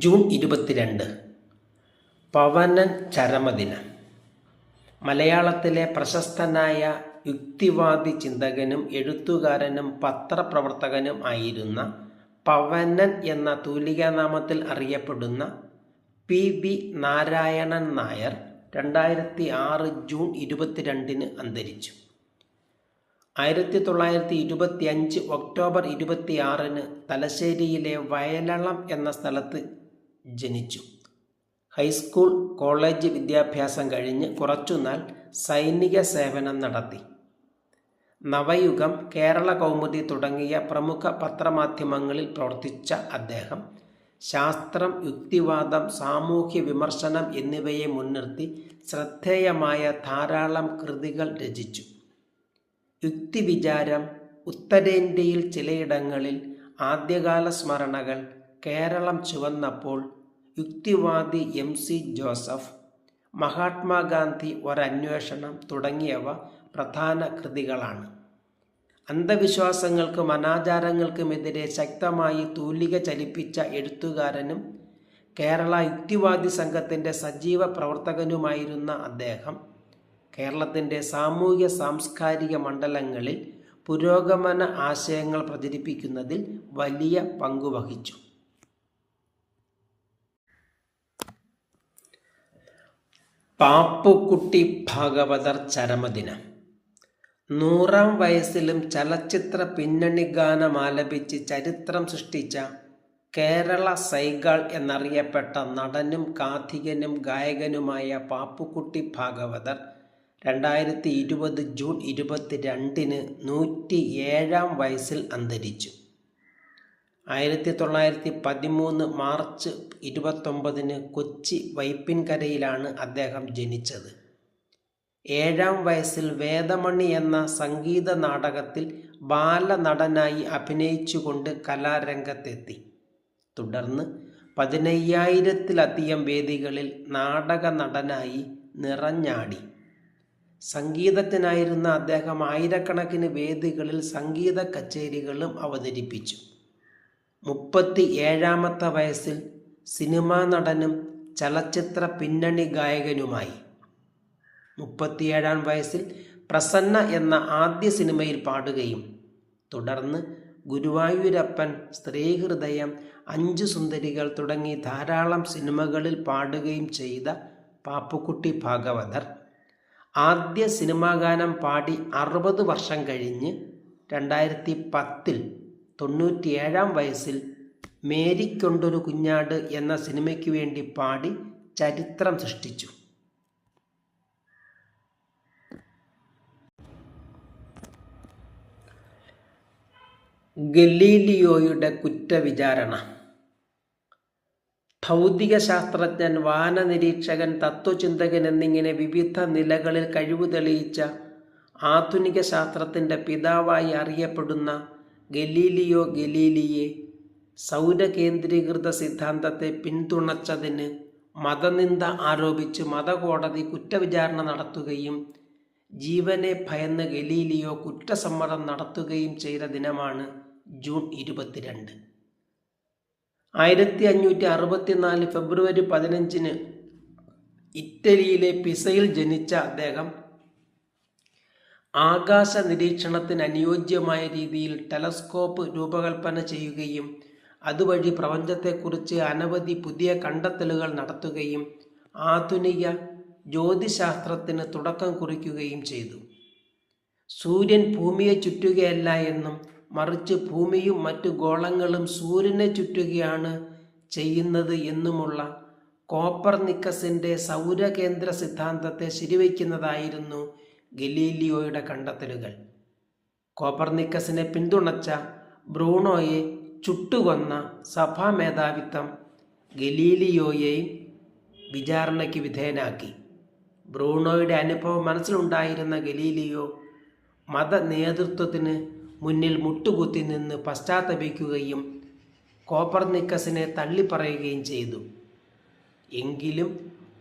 June 22 Pavanan ചരമദിനം. മലയാളത്തിലെ പ്രശസ്തനായ യുക്തിവാദി ചിന്തകനും എഴുത്തുകാരനും പത്രപ്രവർത്തകനും ആയിരുന്ന പവനൻ എന്ന തൂലികാനാമത്തിൽ അറിയപ്പെടുന്ന പി നാരായണൻ നായർ 2006 ജൂൺ 22 അന്തരിച്ചു. 1925 ഒക്ടോബർ 26 തലശ്ശേരിയിലെ വയലളം എന്ന സ്ഥലത്ത് ജനിച്ചു. ഹൈസ്കൂൾ, കോളേജ് വിദ്യാഭ്യാസം കഴിഞ്ഞ് കുറച്ചുനാൾ സൈനിക സേവനം നടത്തി. നവയുഗം, കേരള കൗമുദി തുടങ്ങിയ പ്രമുഖ പത്രമാധ്യമങ്ങളിൽ പ്രവർത്തിച്ച അദ്ദേഹം ശാസ്ത്രം, യുക്തിവാദം, സാമൂഹ്യ വിമർശനം എന്നിവയെ മുൻനിർത്തി ശ്രദ്ധേയമായ ധാരാളം കൃതികൾ രചിച്ചു. യുക്തിവിചാരം, ഉത്തരേന്ത്യയിൽ ചിലയിടങ്ങളിൽ ആദ്യകാല സ്മരണകൾ, കേരളം ചുവന്നപ്പോൾ, യുക്തിവാദി MC ജോസഫ്, മഹാത്മാഗാന്ധി ഒരന്വേഷണം തുടങ്ങിയവ പ്രധാന കൃതികളാണ്. അന്ധവിശ്വാസങ്ങൾക്കും അനാചാരങ്ങൾക്കുമെതിരെ ശക്തമായി തൂലിക ചലിപ്പിച്ച എഴുത്തുകാരനും കേരള യുക്തിവാദി സംഘത്തിൻ്റെ സജീവ പ്രവർത്തകനുമായിരുന്ന അദ്ദേഹം കേരളത്തിൻ്റെ സാമൂഹ്യ സാംസ്കാരിക മണ്ഡലങ്ങളിൽ പുരോഗമന ആശയങ്ങൾ പ്രചരിപ്പിക്കുന്നതിൽ വലിയ പങ്കുവഹിച്ചു. പാപ്പുക്കുട്ടി ഭാഗവതർ ചരമദിനം. 100-ാം വയസ്സിലും ചലച്ചിത്ര പിന്നണി ഗാനം ആലപിച്ച് ചരിത്രം സൃഷ്ടിച്ച കേരള സൈഗാൾ എന്നറിയപ്പെട്ട നടനും കാഥികനും ഗായകനുമായ പാപ്പുക്കുട്ടി ഭാഗവതർ 2020 ജൂൺ 22 107-ാം വയസ്സിൽ അന്തരിച്ചു. 1913 മാർച്ച് 29 കൊച്ചി വൈപ്പിൻകരയിലാണ് അദ്ദേഹം ജനിച്ചത്. 7-ാം വയസ്സിൽ വേദമണി എന്ന സംഗീത നാടകത്തിൽ ബാലനടനായി അഭിനയിച്ചുകൊണ്ട് കലാരംഗത്തെത്തി. തുടർന്ന് 15,000-ത്തിലധികം വേദികളിൽ നാടക നടനായി നിറഞ്ഞാടി. സംഗീതജ്ഞനായിരുന്ന അദ്ദേഹം ആയിരക്കണക്കിന് വേദികളിൽ സംഗീത കച്ചേരികളും അവതരിപ്പിച്ചു. 37-ാമത്തെ വയസ്സിൽ സിനിമാ നടനും ചലച്ചിത്ര പിന്നണി ഗായകനുമായി. 37-ാം വയസ്സിൽ പ്രസന്ന എന്ന ആദ്യ സിനിമയിൽ പാടുകയും തുടർന്ന് ഗുരുവായൂരപ്പൻ, സ്ത്രീഹൃദയം, 5 സുന്ദരികൾ തുടങ്ങി ധാരാളം സിനിമകളിൽ പാടുകയും ചെയ്ത പാപ്പുക്കുട്ടി ഭാഗവതർ ആദ്യ സിനിമാഗാനം പാടി 60 വർഷം കഴിഞ്ഞ് 2010 97-ാം വയസ്സിൽ മേരിക്കൊണ്ടൊരു കുഞ്ഞാട് എന്ന സിനിമയ്ക്ക് വേണ്ടി പാടി ചരിത്രം സൃഷ്ടിച്ചു. ഗലീലിയോയുടെ കുറ്റവിചാരണ. ഭൗതിക ശാസ്ത്രജ്ഞൻ, വാനനിരീക്ഷകൻ, തത്വചിന്തകൻ എന്നിങ്ങനെ വിവിധ നിലകളിൽ കഴിവ് തെളിയിച്ച ആധുനിക ശാസ്ത്രത്തിൻ്റെ പിതാവായി അറിയപ്പെടുന്ന ഗലീലിയോ ഗലീലിയെ സൗരകേന്ദ്രീകൃത സിദ്ധാന്തത്തെ പിന്തുണച്ചതിന് മതനിന്ദ ആരോപിച്ച് മതകോടതി കുറ്റവിചാരണ നടത്തുകയും ജീവനെ ഭയന്ന് ഗലീലിയോ കുറ്റസമ്മതം നടത്തുകയും ചെയ്ത ദിനമാണ് ജൂൺ 22. 1564 ഫെബ്രുവരി 15 ഇറ്റലിയിലെ പിസയിൽ ജനിച്ച അദ്ദേഹം ആകാശ നിരീക്ഷണത്തിന് അനുയോജ്യമായ രീതിയിൽ ടെലസ്കോപ്പ് രൂപകൽപ്പന ചെയ്യുകയും അതുവഴി പ്രപഞ്ചത്തെക്കുറിച്ച് അനവധി പുതിയ കണ്ടെത്തലുകൾ നടത്തുകയും ആധുനിക ജ്യോതിശാസ്ത്രത്തിന് തുടക്കം കുറിക്കുകയും ചെയ്തു. സൂര്യൻ ഭൂമിയെ ചുറ്റുകയല്ല എന്നും മറിച്ച് ഭൂമിയും മറ്റു ഗോളങ്ങളും സൂര്യനെ ചുറ്റുകയാണ് ചെയ്യുന്നത് എന്നുമുള്ള കോപ്പർനിക്കസിൻ്റെ സൗരകേന്ദ്ര സിദ്ധാന്തത്തെ ശരിവയ്ക്കുന്നതായിരുന്നു ഗലീലിയോയുടെ കണ്ടെത്തലുകൾ. കോപ്പർനിക്കസിനെ പിന്തുണച്ച ബ്രൂണോയെ ചുട്ടുകൊന്ന സഭാ മേധാവിത്വം ഗലീലിയോയെയും വിചാരണയ്ക്ക് വിധേയനാക്കി. ബ്രൂണോയുടെ അനുഭവം മനസ്സിലുണ്ടായിരുന്ന ഗലീലിയോ മത നേതൃത്വത്തിന് മുന്നിൽ മുട്ടുകുത്തി നിന്ന് പശ്ചാത്തപിക്കുകയും കോപ്പർനിക്കസിനെ തള്ളിപ്പറയുകയും ചെയ്തു. എങ്കിലും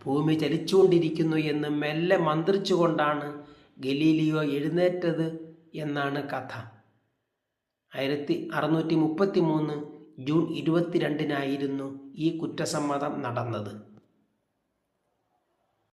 ഭൂമി ചലിച്ചുകൊണ്ടിരിക്കുന്നു എന്ന് മെല്ലെ മന്ത്രിച്ചുകൊണ്ടാണ് ഗലീലിയോ എഴുന്നേറ്റത് എന്നാണ് കഥ. 1633 ജൂൺ 22-നായിരുന്നു ഈ കുറ്റസമ്മതം നടന്നത്.